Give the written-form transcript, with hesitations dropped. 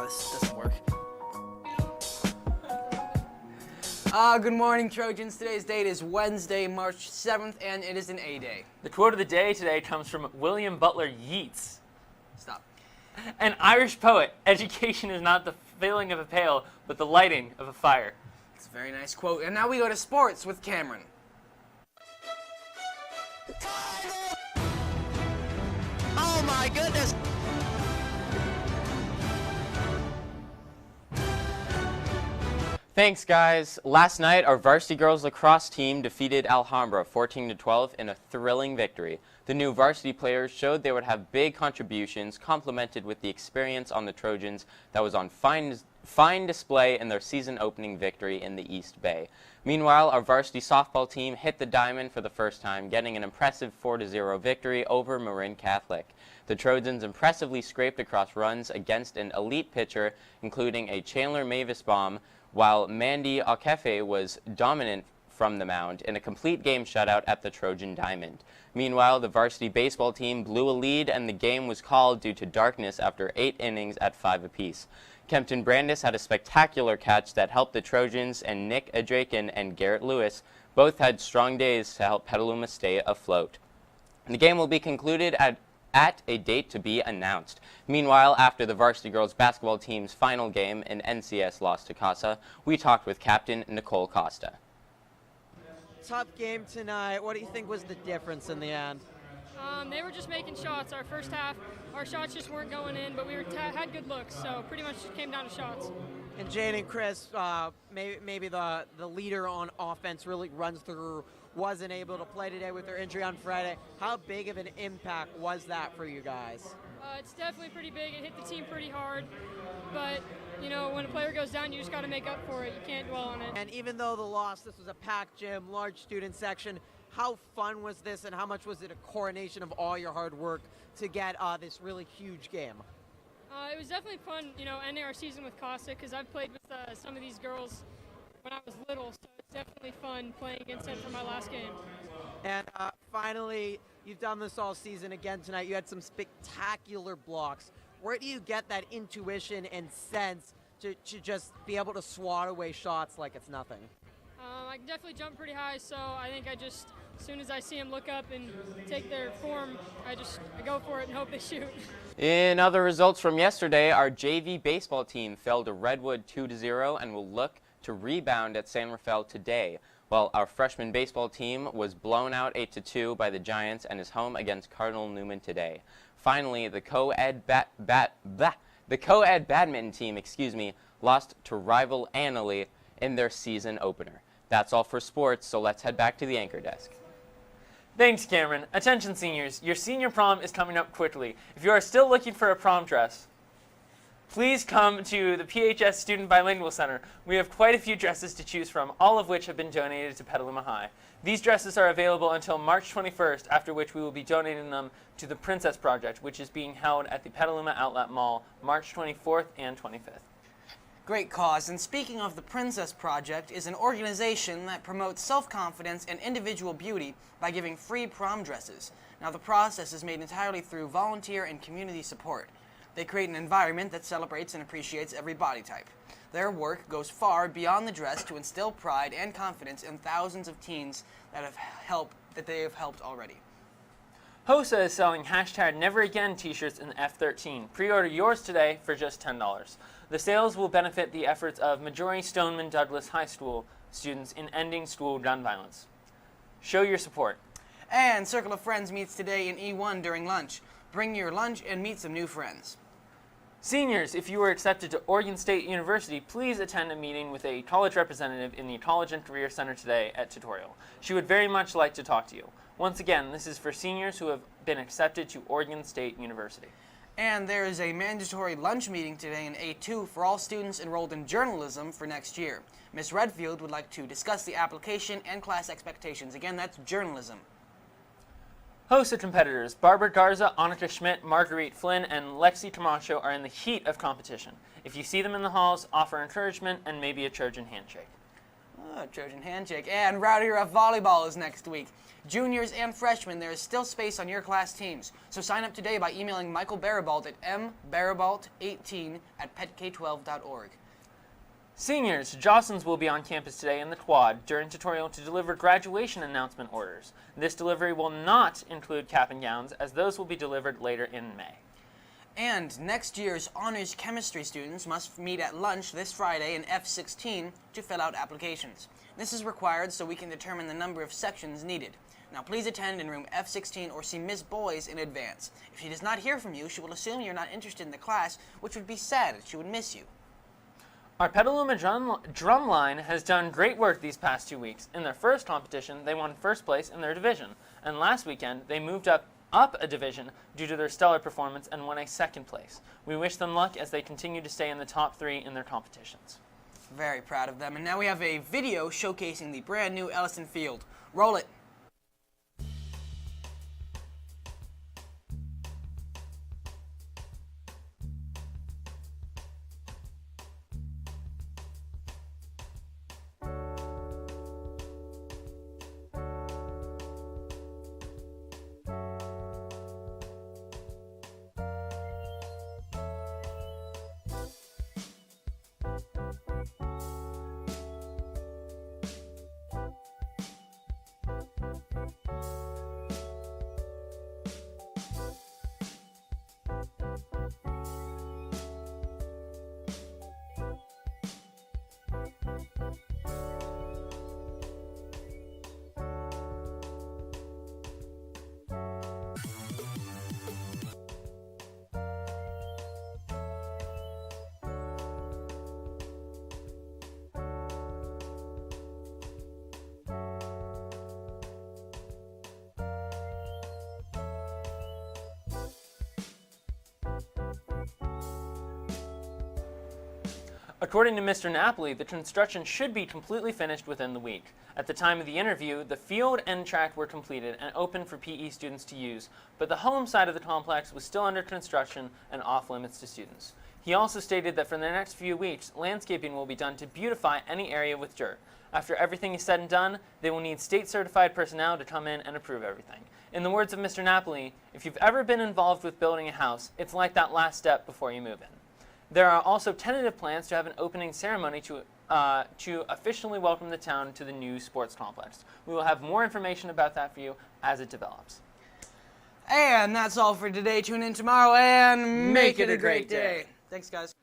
how this doesn't work. Good morning, Trojans. Today's date is Wednesday, March 7th, and it is an A-Day. The quote of the day today comes from William Butler Yeats. Stop. An Irish poet, education is not the filling of a pail, but the lighting of a fire. It's a very nice quote. And now we go to sports with Kameron. Oh my goodness! Thanks, guys. Last night, our varsity girls lacrosse team defeated Alhambra 14-12 in a thrilling victory. The new varsity players showed they would have big contributions, complemented with the experience on the Trojans that was on fine display in their season-opening victory in the East Bay. Meanwhile, our varsity softball team hit the diamond for the first time, getting an impressive 4-0 victory over Marin Catholic. The Trojans impressively scraped across runs against an elite pitcher, including a Chandler Mavis bomb, while Mandy Okefe was dominant from the mound in a complete game shutout at the Trojan Diamond. Meanwhile, the varsity baseball team blew a lead and the game was called due to darkness after 8 innings at 5 apiece. Kempton Brandis had a spectacular catch that helped the Trojans, and Nick Adraken and Garrett Lewis both had strong days to help Petaluma stay afloat. The game will be concluded at a date to be announced. Meanwhile, after the varsity girls basketball team's final game, an NCS loss to Casa, we talked with Captain Nicole Costa. Tough game tonight. What do you think was the difference in the end? They were just making shots. Our first half, our shots just weren't going in, but we had good looks, so pretty much came down to shots. And Jane and Chris, maybe the leader on offense really runs through, wasn't able to play today with their injury on Friday. How big of an impact was that for you guys? It's definitely pretty big. It hit the team pretty hard, but you know, when a player goes down, you just got to make up for it. You can't dwell on it. And even though the loss, this was a packed gym, large student section, how fun was this, and how much was it a coronation of all your hard work to get this really huge game? It was definitely fun, you know, ending our season with Costa, because I've played with some of these girls when I was little, so it's definitely fun playing against them for my last game. And finally, you've done this all season again tonight. You had some spectacular blocks. Where do you get that intuition and sense to just be able to swat away shots like it's nothing? I can definitely jump pretty high, so I think as soon as I see them look up and take their form, I go for it and hope they shoot. In other results from yesterday, our JV baseball team fell to Redwood 2-0 and will look to rebound at San Rafael today, while our freshman baseball team was blown out 8-2 by the Giants and is home against Cardinal Newman today. Finally, the co-ed badminton team, lost to rival Annalee in their season opener. That's all for sports, so let's head back to the anchor desk. Thanks, Cameron. Attention, seniors. Your senior prom is coming up quickly. If you are still looking for a prom dress, please come to the PHS Student Bilingual Center. We have quite a few dresses to choose from, all of which have been donated to Petaluma High. These dresses are available until March 21st, after which we will be donating them to the Princess Project, which is being held at the Petaluma Outlet Mall March 24th and 25th. Great cause. And speaking of the Princess Project, is an organization that promotes self-confidence and individual beauty by giving free prom dresses. Now, the process is made entirely through volunteer and community support. They create an environment that celebrates and appreciates every body type. Their work goes far beyond the dress to instill pride and confidence in thousands of teens that they have helped already. HOSA is selling #NeverAgain t-shirts in F13. Pre-order yours today for just $10. The sales will benefit the efforts of Majority Stoneman Douglas High School students in ending school gun violence. Show your support. And Circle of Friends meets today in E1 during lunch. Bring your lunch and meet some new friends. Seniors, if you were accepted to Oregon State University, please attend a meeting with a college representative in the College and Career Center today at Tutorial. She would very much like to talk to you. Once again, this is for seniors who have been accepted to Oregon State University. And there is a mandatory lunch meeting today in A2 for all students enrolled in journalism for next year. Ms. Redfield would like to discuss the application and class expectations. Again, that's journalism. HOSA competitors Barbara Garza, Annika Schmid, Marguerite Flynn, and Lexi Camacho are in the heat of competition. If you see them in the halls, offer encouragement and maybe a Trojan handshake. Oh, Trojan handshake. And Rowdy Rough Volleyball is next week. Juniors and freshmen, there is still space on your class teams. So sign up today by emailing Michael Barabalt at mbarabalt18@petk12.org. Seniors, Jostens will be on campus today in the quad during tutorial to deliver graduation announcement orders. This delivery will not include cap and gowns, as those will be delivered later in May. And next year's honors chemistry students must meet at lunch this Friday in F16 to fill out applications. This is required so we can determine the number of sections needed. Now please attend in room F16 or see Miss Boyes in advance. If she does not hear from you, she will assume you're not interested in the class, which would be sad as she would miss you. Our Petaluma Drumline has done great work these past 2 weeks. In their first competition, they won first place in their division, and last weekend they moved up a division due to their stellar performance and won a second place. We wish them luck as they continue to stay in the top 3 in their competitions. Very proud of them. And now we have a video showcasing the brand new Ellison Field. Roll it. According to Mr. Napoli, the construction should be completely finished within the week. At the time of the interview, the field and track were completed and open for PE students to use, but the home side of the complex was still under construction and off limits to students. He also stated that for the next few weeks, landscaping will be done to beautify any area with dirt. After everything is said and done, they will need state-certified personnel to come in and approve everything. In the words of Mr. Napoli, if you've ever been involved with building a house, it's like that last step before you move in. There are also tentative plans to have an opening ceremony to officially welcome the town to the new sports complex. We will have more information about that for you as it develops. And that's all for today. Tune in tomorrow and make it a great day. Thanks, guys.